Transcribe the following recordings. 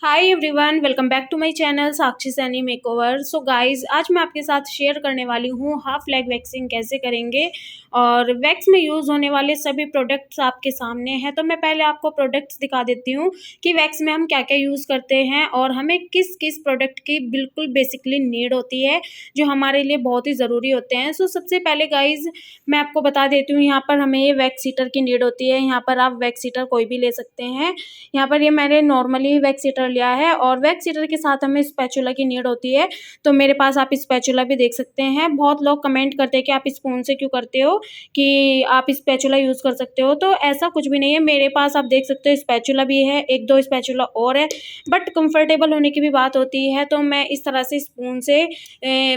Hi everyone, welcome back to my channel Sakshi Saini makeover. So guys, आज मैं आपके साथ शेयर करने वाली हूँ हाफ लेग वैक्सिंग कैसे करेंगे। और वैक्स में यूज़ होने वाले सभी प्रोडक्ट्स आपके सामने हैं। तो मैं पहले आपको प्रोडक्ट्स दिखा देती हूँ कि वैक्स में हम क्या क्या यूज़ करते हैं और हमें किस किस प्रोडक्ट की बिल्कुल बेसिकली नीड होती है, जो हमारे लिए बहुत ही ज़रूरी होते हैं। सो सबसे पहले गाइज़ मैं आपको बता देती हूँ, यहाँ पर हमें ये वैक्स हीटर की नीड होती है। यहाँ पर आप वैक्स हीटर कोई भी ले सकते हैं। यहाँ पर ये मैंने नॉर्मली वैक्स हीटर लिया है और वैक्स हीटर के साथ हमें स्पैचुला की नीड होती है। तो मेरे पास आप स्पैचुला भी देख सकते हैं। बहुत लोग कमेंट करते हैं कि आप स्पून से क्यों करते हो, कि आप स्पैचुला यूज़ कर सकते हो। तो ऐसा कुछ भी नहीं है, मेरे पास आप देख सकते हो स्पैचुला भी है, एक दो स्पैचुला और है। बट कंफर्टेबल होने की भी बात होती है, तो मैं इस तरह से स्पून से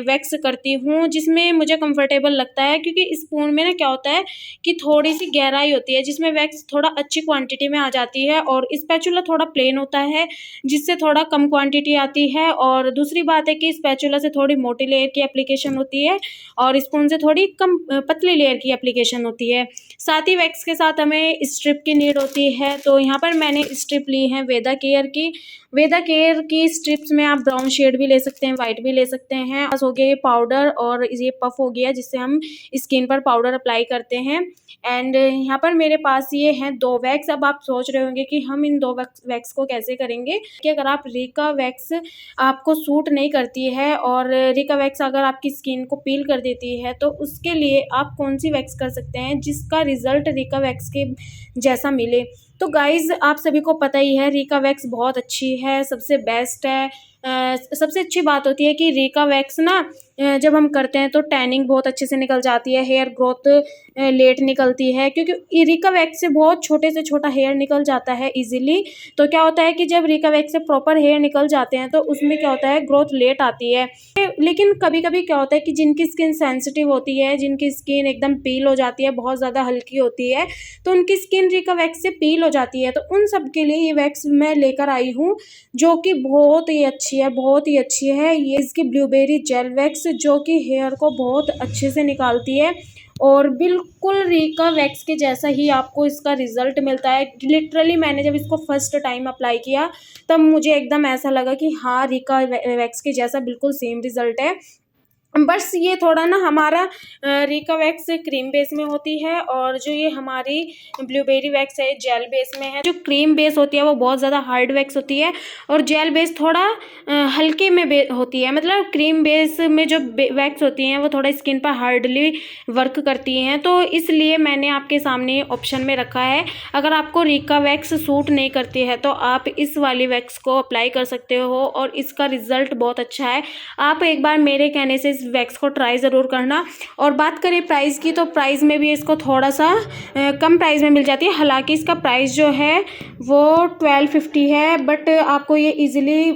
वैक्स करती हूँ, जिसमें मुझे कंफर्टेबल लगता है। क्योंकि स्पून में ना क्या होता है कि थोड़ी सी गहराई होती है, जिसमें वैक्स थोड़ा अच्छी क्वांटिटी में आ जाती है, और स्पैचुला थोड़ा प्लेन होता है, जिससे थोड़ा कम क्वांटिटी आती है। और दूसरी बात है कि स्पैचुला से थोड़ी मोटी लेयर की एप्लीकेशन होती है और स्पून से थोड़ी कम पतली लेयर की एप्लीकेशन होती है। साथ ही वैक्स के साथ हमें स्ट्रिप की नीड होती है। तो यहाँ पर मैंने स्ट्रिप ली है वेदा केयर की। वेदा केयर की स्ट्रिप्स में आप ब्राउन शेड भी ले सकते हैं, वाइट भी ले सकते हैं। बस हो गया ये पाउडर और ये पफ हो गया, जिससे हम स्किन पर पाउडर अप्लाई करते हैं। एंड यहाँ पर मेरे पास ये हैं 2 वैक्स। अब आप सोच रहे होंगे कि हम इन 2 वैक्स को कैसे करेंगे। कि अगर आप रिका वैक्स आपको सूट नहीं करती है और रिका वैक्स अगर आपकी स्किन को पील कर देती है, तो उसके लिए आप कौन सी वैक्स कर सकते हैं जिसका रिजल्ट रिका वैक्स के जैसा मिले। तो गाइज़, आप सभी को पता ही है रिका वैक्स बहुत अच्छी है, सबसे बेस्ट है। सबसे अच्छी बात होती है कि रिका वैक्स ना जब हम करते हैं तो टैनिंग बहुत अच्छे से निकल जाती है, हेयर ग्रोथ लेट निकलती है, क्योंकि रिका वैक्स से बहुत छोटे से छोटा हेयर निकल जाता है इजीली। तो क्या होता है कि जब रिका वैक्स से प्रॉपर हेयर निकल जाते हैं तो उसमें क्या होता है, ग्रोथ लेट आती है। लेकिन कभी कभी क्या होता है कि जिनकी स्किन सेंसिटिव होती है, जिनकी स्किन एकदम पील हो जाती है, बहुत ज़्यादा हल्की होती है, तो उनकी स्किन रिका वैक्स से पील हो जाती है। तो उन सब के लिए ये वैक्स मैं लेकर आई हूँ, जो कि बहुत ही अच्छी है, बहुत ही अच्छी है। ये इसकी ब्लूबेरी जेल वैक्स, जो कि हेयर को बहुत अच्छे से निकालती है और बिल्कुल रिका वैक्स के जैसा ही आपको इसका रिज़ल्ट मिलता है। लिटरली मैंने जब इसको फर्स्ट टाइम अप्लाई किया, तब मुझे एकदम ऐसा लगा कि हाँ, रिका वैक्स के जैसा बिल्कुल सेम रिज़ल्ट है। बस ये थोड़ा ना हमारा रिका वैक्स क्रीम बेस में होती है, और जो ये हमारी ब्लूबेरी वैक्स है जेल बेस में है। जो क्रीम बेस होती है वो बहुत ज़्यादा हार्ड वैक्स होती है, और जेल बेस थोड़ा हल्के में होती है। मतलब क्रीम बेस में जो वैक्स होती हैं वो थोड़ा स्किन पर हार्डली वर्क करती हैं। तो इसलिए मैंने आपके सामने ऑप्शन में रखा है। अगर आपको रिका वैक्स सूट नहीं करती है तो आप इस वाली वैक्स को अप्लाई कर सकते हो, और इसका रिज़ल्ट बहुत अच्छा है। आप एक बार मेरे कहने से इस वैक्स को ट्राई ज़रूर करना। और बात करें प्राइस की, तो प्राइस में भी इसको थोड़ा सा कम प्राइस में मिल जाती है। हालांकि इसका प्राइस जो है वो 1250 है, बट आपको ये इजीली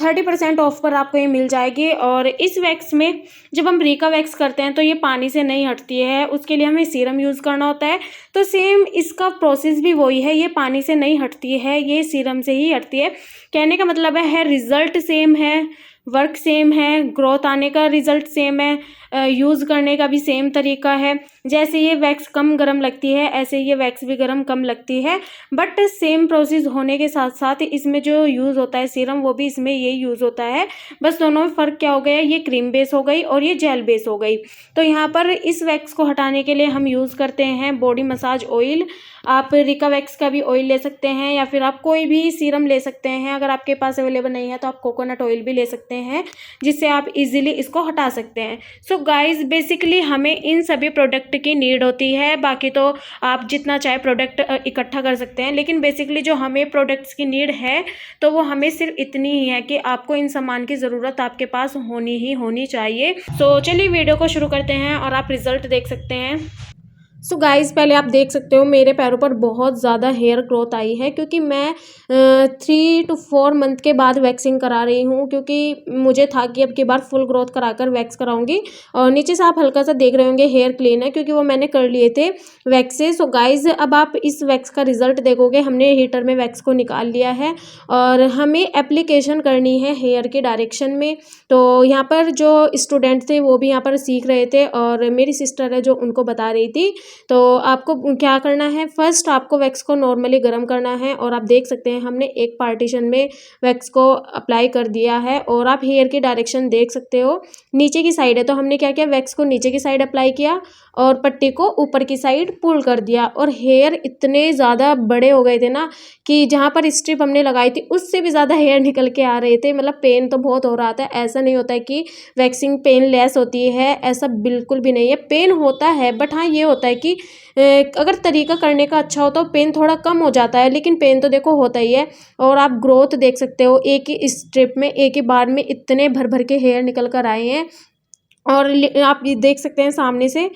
30% ऑफ पर आपको ये मिल जाएगी। और इस वैक्स में जब हम रिका वैक्स करते हैं तो ये पानी से नहीं हटती है, उसके लिए हमें सीरम यूज़ करना होता है। तो सेम इसका प्रोसेस भी वही है, ये पानी से नहीं हटती है, ये सीरम से ही हटती है। कहने का मतलब है रिज़ल्ट सेम है, वर्क सेम है, ग्रोथ आने का रिज़ल्ट सेम है, यूज़ करने का भी सेम तरीका है। जैसे ये वैक्स कम गर्म लगती है, ऐसे ये वैक्स भी गर्म कम लगती है। बट सेम प्रोसेस होने के साथ साथ इसमें जो यूज़ होता है सीरम, वो भी इसमें ये यूज़ होता है। बस दोनों में फ़र्क क्या हो गया, ये क्रीम बेस हो गई और ये जेल बेस हो गई। तो यहाँ पर इस वैक्स को हटाने के लिए हम यूज़ करते हैं बॉडी मसाज ऑयल। आप रिका वैक्स का भी ऑयल ले सकते हैं, या फिर आप कोई भी सीरम ले सकते हैं। अगर आपके पास अवेलेबल नहीं है तो आप कोकोनट ऑयल भी ले सकते हैं, जिससे आप इजीली इसको हटा सकते हैं। सो गाइस, बेसिकली हमें इन सभी प्रोडक्ट की नीड होती है। बाकी तो आप जितना चाहे प्रोडक्ट इकट्ठा कर सकते हैं, लेकिन बेसिकली जो हमें प्रोडक्ट्स की नीड है तो वो हमें सिर्फ इतनी ही है कि आपको इन सामान की ज़रूरत आपके पास होनी ही होनी चाहिए। सो चलिए वीडियो को शुरू करते हैं और आप रिज़ल्ट देख सकते हैं। सो गाइज़, पहले आप देख सकते हो मेरे पैरों पर बहुत ज़्यादा हेयर ग्रोथ आई है, क्योंकि मैं 3 to 4 मंथ के बाद वैक्सिंग करा रही हूँ। क्योंकि मुझे था कि अब की बार फुल ग्रोथ कराकर वैक्स कराऊंगी। और नीचे से आप हल्का सा देख रहे होंगे हेयर क्लीन है, क्योंकि वो मैंने कर लिए थे वैक्स से। सो गाइज़, अब आप इस वैक्स का रिजल्ट देखोगे। हमने हीटर में वैक्स को निकाल लिया है और हमें एप्लीकेशन करनी है हेयर के डायरेक्शन में। तो यहाँ पर जो स्टूडेंट थे वो भी यहाँ पर सीख रहे थे, और मेरी सिस्टर है जो उनको बता रही थी तो आपको क्या करना है, फर्स्ट आपको वैक्स को नॉर्मली गर्म करना है और आप देख सकते हैं हमने एक पार्टीशन में वैक्स को अप्लाई कर दिया है और आप हेयर की डायरेक्शन देख सकते हो नीचे की साइड है। तो हमने क्या किया, वैक्स को नीचे की साइड अप्लाई किया और पट्टी को ऊपर की साइड पुल कर दिया और हेयर इतने ज़्यादा बड़े हो गए थे ना कि जहाँ पर स्ट्रिप हमने लगाई थी उससे भी ज़्यादा हेयर निकल के आ रहे थे। मतलब पेन तो बहुत हो रहा था। ऐसा नहीं होता है कि वैक्सिंग पेन लेस होती है, ऐसा बिल्कुल भी नहीं है। पेन होता है बट हाँ ये होता है कि अगर तरीका करने का अच्छा हो तो पेन थोड़ा कम हो जाता है, लेकिन पेन तो देखो होता ही है। और आप ग्रोथ देख सकते हो, एक ही स्ट्रिप में एक ही बार में इतने भर भर के हेयर निकल कर आए हैं। और आप ये देख सकते हैं सामने से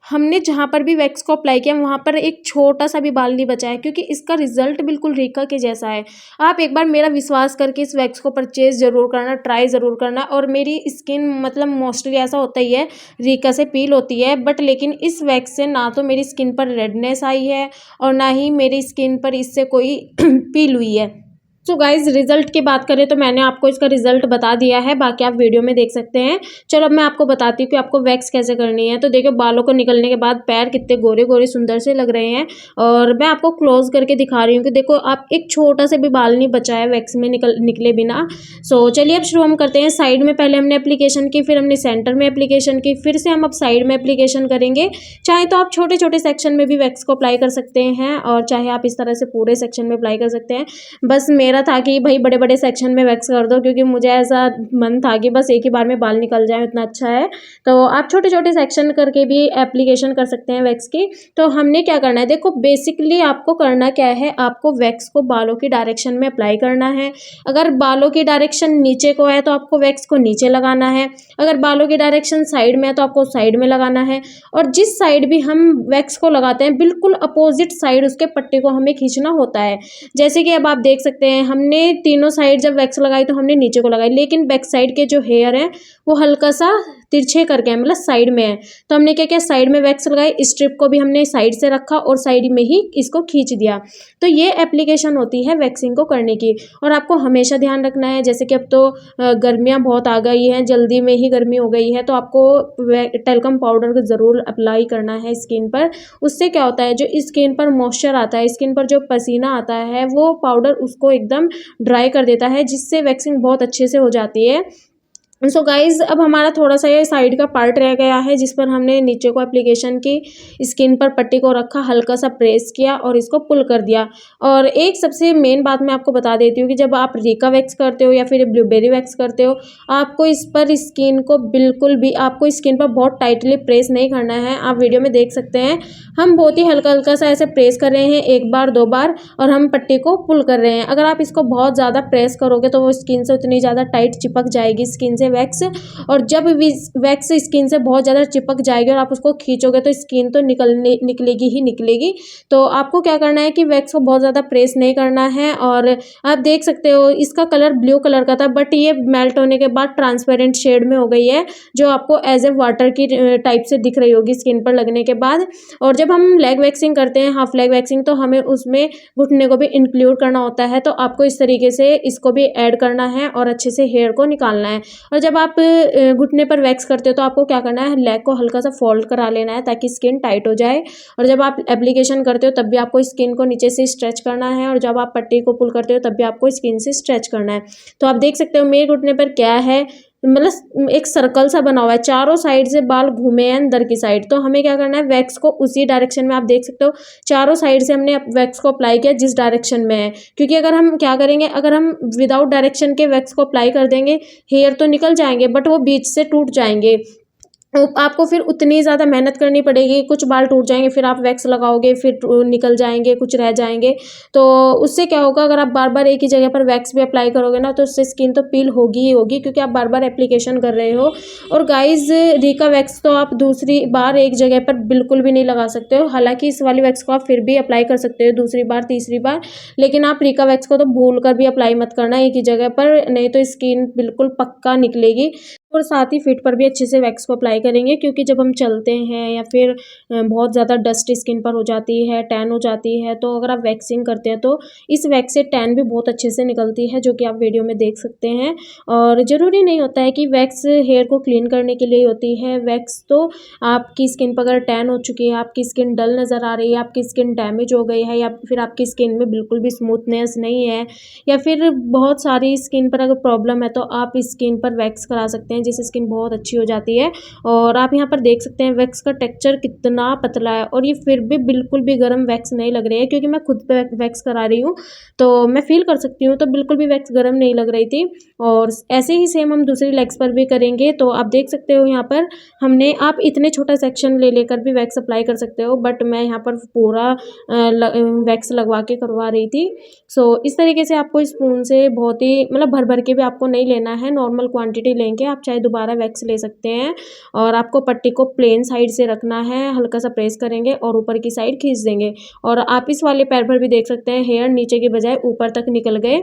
हमने जहाँ पर भी वैक्स को अप्लाई किया वहाँ पर एक छोटा सा भी बाल नहीं बचा है, क्योंकि इसका रिजल्ट बिल्कुल रीका के जैसा है। आप एक बार मेरा विश्वास करके इस वैक्स को परचेज ज़रूर करना, ट्राई ज़रूर करना। और मेरी स्किन मतलब मोस्टली ऐसा होता ही है, रीका से पील होती है, बट लेकिन इस वैक्स से ना तो मेरी स्किन पर रेडनेस आई है और ना ही मेरी स्किन पर इससे कोई पील हुई है। सो गाइज रिजल्ट की बात करें तो मैंने आपको इसका रिजल्ट बता दिया है, बाकी आप वीडियो में देख सकते हैं। चलो अब मैं आपको बताती हूँ कि आपको वैक्स कैसे करनी है। तो देखो बालों को निकलने के बाद पैर कितने गोरे गोरे सुंदर से लग रहे हैं और मैं आपको क्लोज करके दिखा रही हूँ कि देखो आप एक छोटा सा भी बाल नहीं बचा है वैक्स में निकले बिना। सो चलिए अब शुरू हम करते हैं। साइड में पहले हमने एप्लीकेशन की, फिर हमने सेंटर में एप्लीकेशन की, फिर से हम अब साइड में एप्लीकेशन करेंगे। चाहे तो आप छोटे छोटे सेक्शन में भी वैक्स को अप्लाई कर सकते हैं और चाहे आप इस तरह से पूरे सेक्शन में अप्लाई कर सकते हैं। बस मेरा था कि भाई बड़े बड़े सेक्शन में वैक्स कर दो, क्योंकि मुझे ऐसा मन था कि बस एक ही बार में बाल निकल जाए, इतना अच्छा है। तो आप छोटे छोटे सेक्शन करके भी एप्लीकेशन कर सकते हैं वैक्स की। तो हमने क्या करना है, देखो बेसिकली आपको करना क्या है, आपको वैक्स को बालों की डायरेक्शन में अप्लाई करना है। अगर बालों की डायरेक्शन नीचे को है तो आपको वैक्स को नीचे लगाना है, अगर बालों की डायरेक्शन साइड में है तो आपको साइड में लगाना है। और जिस साइड भी हम वैक्स को लगाते हैं बिल्कुल अपोजिट साइड उसके पट्टे को हमें खींचना होता है। जैसे कि अब आप देख सकते हैं हमने तीनों साइड जब वैक्स लगाई तो हमने नीचे को लगाई, लेकिन बैक साइड के जो हेयर हैं वो हल्का सा तिरछे करके हैं, मतलब साइड में है। तो हमने क्या किया, साइड में वैक्स लगाई, स्ट्रिप को भी हमने साइड से रखा और साइड में ही इसको खींच दिया। तो ये एप्लीकेशन होती है वैक्सिंग को करने की। और आपको हमेशा ध्यान रखना है, जैसे कि अब तो गर्मियाँ बहुत आ गई हैं, जल्दी में ही गर्मी हो गई है, तो आपको टेल्कम पाउडर ज़रूर अप्लाई करना है स्किन पर। उससे क्या होता है, जो स्किन पर मॉइस्चर आता है, स्किन पर जो पसीना आता है, वो पाउडर उसको एकदम ड्राई कर देता है, जिससे वैक्सिंग बहुत अच्छे से हो जाती है। सो गाइज़ अब हमारा थोड़ा सा ये साइड का पार्ट रह गया है, जिस पर हमने नीचे को एप्लीकेशन की, स्किन पर पट्टी को रखा, हल्का सा प्रेस किया और इसको पुल कर दिया। और एक सबसे मेन बात मैं आपको बता देती हूँ कि जब आप रीका वैक्स करते हो या फिर ब्लूबेरी वैक्स करते हो, आपको इस पर स्किन को बिल्कुल भी आपको स्किन पर बहुत टाइटली प्रेस नहीं करना है। आप वीडियो में देख सकते हैं हम बहुत ही हल्का हल्का सा ऐसे प्रेस कर रहे हैं, एक बार दो बार, और हम पट्टी को पुल कर रहे हैं। अगर आप इसको बहुत ज़्यादा प्रेस करोगे तो वो स्किन से उतनी ज़्यादा टाइट चिपक जाएगी स्किन से वैक्स, और जब वैक्स स्किन से बहुत ज़्यादा चिपक जाएगी और आप उसको खींचोगे तो स्किन तो निकलेगी ही निकलेगी। तो आपको क्या करना है कि वैक्स को बहुत ज़्यादा प्रेस नहीं करना है। और आप देख सकते हो इसका कलर ब्लू कलर का था, बट ये मेल्ट होने के बाद ट्रांसपेरेंट शेड में हो गई है, जो आपको एज ए वाटर की टाइप से दिख रही होगी स्किन पर लगने के बाद। और जब हम लेग वैक्सिंग करते हैं, हाफ लेग वैक्सिंग, तो हमें उसमें घुटने को भी इंक्लूड करना होता है। तो आपको इस तरीके से इसको भी ऐड करना है और अच्छे से हेयर को निकालना है। और जब आप घुटने पर वैक्स करते हो तो आपको क्या करना है, लेग को हल्का सा फोल्ड करा लेना है ताकि स्किन टाइट हो जाए। और जब आप एप्लीकेशन करते हो तब भी आपको स्किन को नीचे से स्ट्रेच करना है, और जब आप पट्टी को पुल करते हो तब भी आपको स्किन से स्ट्रेच करना है। तो आप देख सकते हो मेरे घुटने पर क्या है, मतलब एक सर्कल सा बना हुआ है, चारों साइड से बाल घूमे हैं अंदर की साइड। तो हमें क्या करना है, वैक्स को उसी डायरेक्शन में, आप देख सकते हो चारों साइड से हमने वैक्स को अप्लाई किया जिस डायरेक्शन में है। क्योंकि अगर हम क्या करेंगे, अगर हम विदाउट डायरेक्शन के वैक्स को अप्लाई कर देंगे, हेयर तो निकल जाएंगे बट वो बीच से टूट जाएंगे। आपको फिर उतनी ज़्यादा मेहनत करनी पड़ेगी, कुछ बाल टूट जाएंगे, फिर आप वैक्स लगाओगे, फिर निकल जाएंगे, कुछ रह जाएंगे। तो उससे क्या होगा, अगर आप बार बार एक ही जगह पर वैक्स भी अप्लाई करोगे ना, तो उससे स्किन तो पील होगी ही होगी, क्योंकि आप बार बार एप्लीकेशन कर रहे हो। और गाइज रीका वैक्स तो आप दूसरी बार एक जगह पर बिल्कुल भी नहीं लगा सकते हो। हालांकि इस वाली वैक्स को आप फिर भी अप्लाई कर सकते हो दूसरी बार तीसरी बार, लेकिन आप रीका वैक्स को तो भूल कर भी अप्लाई मत करना एक ही जगह पर, नहीं तो स्किन बिल्कुल पक्का निकलेगी। और साथ ही फीट पर भी अच्छे से वैक्स को अप्लाई करेंगे, क्योंकि जब हम चलते हैं या फिर बहुत ज़्यादा डस्ट स्किन पर हो जाती है, टैन हो जाती है, तो अगर आप वैक्सिंग करते हैं तो इस वैक्स से टैन भी बहुत अच्छे से निकलती है, जो कि आप वीडियो में देख सकते हैं। और ज़रूरी नहीं होता है कि वैक्स हेयर को क्लीन करने के लिए होती है। वैक्स तो आपकी स्किन पर अगर टैन हो चुकी है, आपकी स्किन डल नज़र आ रही है, आपकी स्किन डैमेज हो गई है, या फिर आपकी स्किन में बिल्कुल भी स्मूथनेस नहीं है, या फिर बहुत सारी स्किन पर अगर प्रॉब्लम है, तो आप स्किन पर वैक्स करा सकते हैं, जिससे स्किन बहुत अच्छी हो जाती है। और आप यहाँ पर देख सकते हैं वैक्स का टेक्सचर कितना पतला है, और ये फिर भी बिल्कुल भी गर्म वैक्स नहीं लग रही है, क्योंकि मैं खुद पे वैक्स करा रही हूँ तो मैं फील कर सकती हूँ। तो बिल्कुल भी वैक्स गर्म नहीं लग रही थी। और ऐसे ही सेम हम दूसरी लेग्स पर भी करेंगे। तो आप देख सकते हो यहाँ पर हमने, आप इतने छोटा सेक्शन ले लेकर भी वैक्स अप्लाई कर सकते हो, बट मैं यहाँ पर पूरा वैक्स लगवा के करवा रही थी। सो इस तरीके से आपको स्पून से बहुत ही मतलब भर भर के भी आपको नहीं लेना है, नॉर्मल क्वांटिटी लेंगे। आप चाहे दोबारा वैक्स ले सकते हैं। और आपको पट्टी को प्लेन साइड से रखना है, हल्का सा प्रेस करेंगे और ऊपर की साइड खींच देंगे। और आप इस वाले पैर पर भी देख सकते हैं हेयर नीचे के बजाय ऊपर तक निकल गए।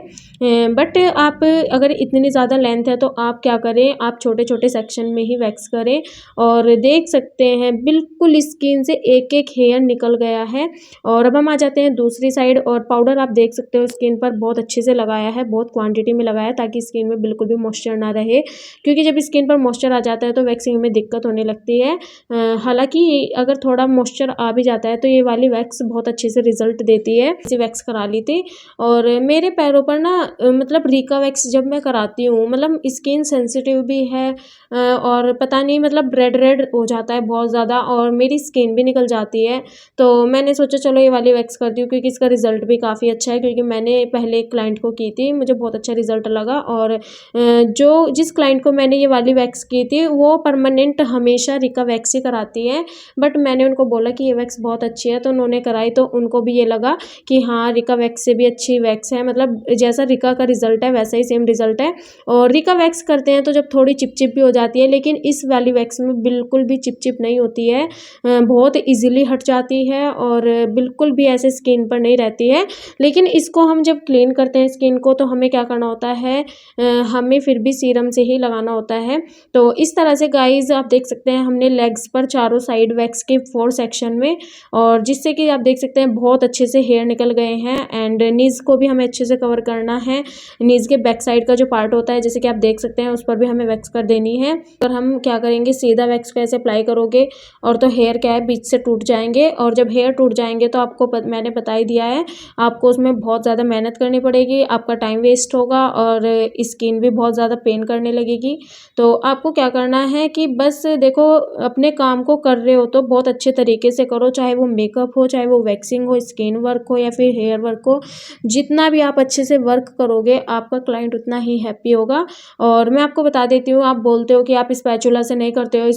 बट आप अगर इतनी ज़्यादा लेंथ है तो आप क्या करें, आप छोटे छोटे सेक्शन में ही वैक्स करें। और देख सकते हैं बिल्कुल स्किन से एक एक हेयर निकल गया है। और अब हम आ जाते हैं दूसरी साइड। और पाउडर आप देख सकते हो स्किन पर बहुत अच्छे से लगाया है, बहुत क्वांटिटी में लगाया है, ताकि स्किन में बिल्कुल भी मॉइस्चर ना रहे, क्योंकि जब स्किन पर मॉइस्चर आ जाता है तो वैक्सिंग में दिक्कत होने लगती है। हालांकि अगर थोड़ा मॉइस्चर आ भी जाता है तो ये वाली वैक्स बहुत अच्छे से रिजल्ट देती है। इसी वैक्स करा ली थी। और मेरे पैरों पर ना मतलब रिका वैक्स जब मैं कराती हूँ, मतलब स्किन सेंसिटिव भी है, और पता नहीं मतलब रेड रेड हो जाता है बहुत ज़्यादा, और मेरी स्किन भी निकल जाती है। तो मैंने सोचा चलो ये वाली वैक्स करती हूँ, क्योंकि इसका रिज़ल्ट भी काफ़ी अच्छा है, क्योंकि मैंने पहले एक क्लाइंट को की थी, मुझे बहुत अच्छा रिज़ल्ट लगा। और जो जिस क्लाइंट को मैंने ये वाली वैक्स की थी वो परमानेंट हमेशा रिका वैक्स ही कराती है। बट मैंने उनको बोला कि ये वैक्स बहुत अच्छी है, तो उन्होंने कराई, तो उनको भी ये लगा कि हाँ रिका वैक्स से भी अच्छी वैक्स है, मतलब जैसा रिका का रिज़ल्ट है वैसा ही सेम रिज़ल्ट है। और रिका वैक्स करते हैं तो जब थोड़ी चिपचिप भी हो जाती है, लेकिन इस वाली वैक्स में बिल्कुल भी चिपचिप नहीं होती है, बहुत इजीली हट जाती है, और बिल्कुल भी ऐसे स्किन पर नहीं रहती है। लेकिन इसको हम जब क्लीन करते हैं स्किन को, तो हमें क्या करना होता है, हमें फिर भी सीरम से ही लगाना होता है। तो इस तरह से गाइज आप देख सकते हैं हमने लेग्स पर चारों साइड वैक्स के 4 सेक्शन में, और जिससे कि आप देख सकते हैं बहुत अच्छे से हेयर निकल गए हैं। एंड नीज़ को भी हमें अच्छे से कवर करना है। नीज़ के बैक साइड का जो पार्ट होता है, जैसे कि आप देख सकते हैं, उस पर भी हमें वैक्स कर देनी है। और हम क्या करेंगे, सीधा वैक्स कैसे अप्लाई करोगे, और तो हेयर क्या है बीच से टूट जाएंगे, और जब हेयर टूट जाएंगे तो आपको मैंने बता ही दिया है, आपको उसमें बहुत ज़्यादा मेहनत करनी पड़ेगी, आपका टाइम वेस्ट होगा, और स्किन भी बहुत ज़्यादा पेन करने लगेगी। तो आपको क्या करना है कि बस देखो, अपने काम को कर रहे हो तो बहुत अच्छे तरीके से करो, चाहे वो मेकअप हो, चाहे वो वैक्सिंग हो, स्किन वर्क हो, या फिर हेयर वर्क हो। जितना भी आप अच्छे से वर्क करोगे आपका क्लाइंट उतना ही हैप्पी होगा। और मैं आपको बता देती हूँ, आप बोलते हो कि आप स्पैचुला से नहीं करते हो,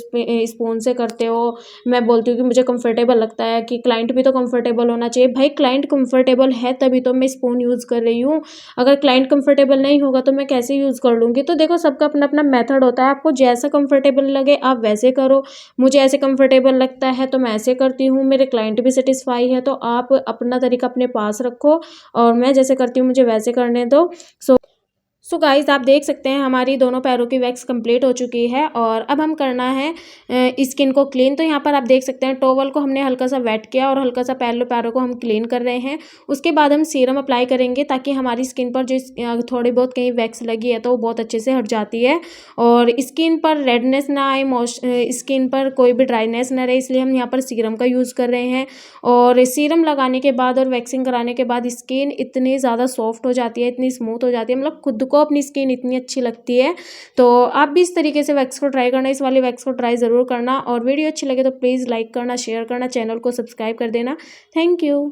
स्पून से करते हो। मैं बोलती हूँ कि मुझे कंफर्टेबल लगता है, कि क्लाइंट भी तो कंफर्टेबल होना चाहिए। भाई क्लाइंट कंफर्टेबल है तभी तो मैं स्पून यूज़ कर रही हूँ। अगर क्लाइंट कंफर्टेबल नहीं होगा तो मैं कैसे यूज़ कर लूँगी। तो देखो सबका अपना अपना मेथड होता है, आपको जैसा कंफर्टेबल लगे आप वैसे करो। मुझे ऐसे कंफर्टेबल लगता है तो मैं ऐसे करती हूँ, मेरे क्लाइंट भी सेटिस्फाई है, तो आप अपना तरीका अपने पास रखो, और मैं जैसे करती हूँ मुझे वैसे करने दो। सो गाइज आप देख सकते हैं हमारी दोनों पैरों की वैक्स कंप्लीट हो चुकी है, और अब हम करना है स्किन को क्लीन। तो यहाँ पर आप देख सकते हैं टॉवल को हमने हल्का सा वेट किया, और हल्का सा पैरों को हम क्लीन कर रहे हैं। उसके बाद हम सीरम अप्लाई करेंगे, ताकि हमारी स्किन पर जो थोड़ी बहुत कहीं वैक्स लगी है तो वो बहुत अच्छे से हट जाती है, और स्किन पर रेडनेस ना आए, स्किन पर कोई भी ड्राइनेस ना रहे, इसलिए हम यहाँ पर सीरम का यूज़ कर रहे हैं। और सीरम लगाने के बाद और वैक्सिंग कराने के बाद स्किन इतनी ज़्यादा सॉफ्ट हो जाती है, इतनी स्मूथ हो जाती है, मतलब खुद को अपनी स्किन इतनी अच्छी लगती है। तो आप भी इस तरीके से वैक्स को ट्राई करना, इस वाली वैक्स को ट्राई ज़रूर करना। और वीडियो अच्छी लगे तो प्लीज़ लाइक करना, शेयर करना, चैनल को सब्सक्राइब कर देना। Thank you.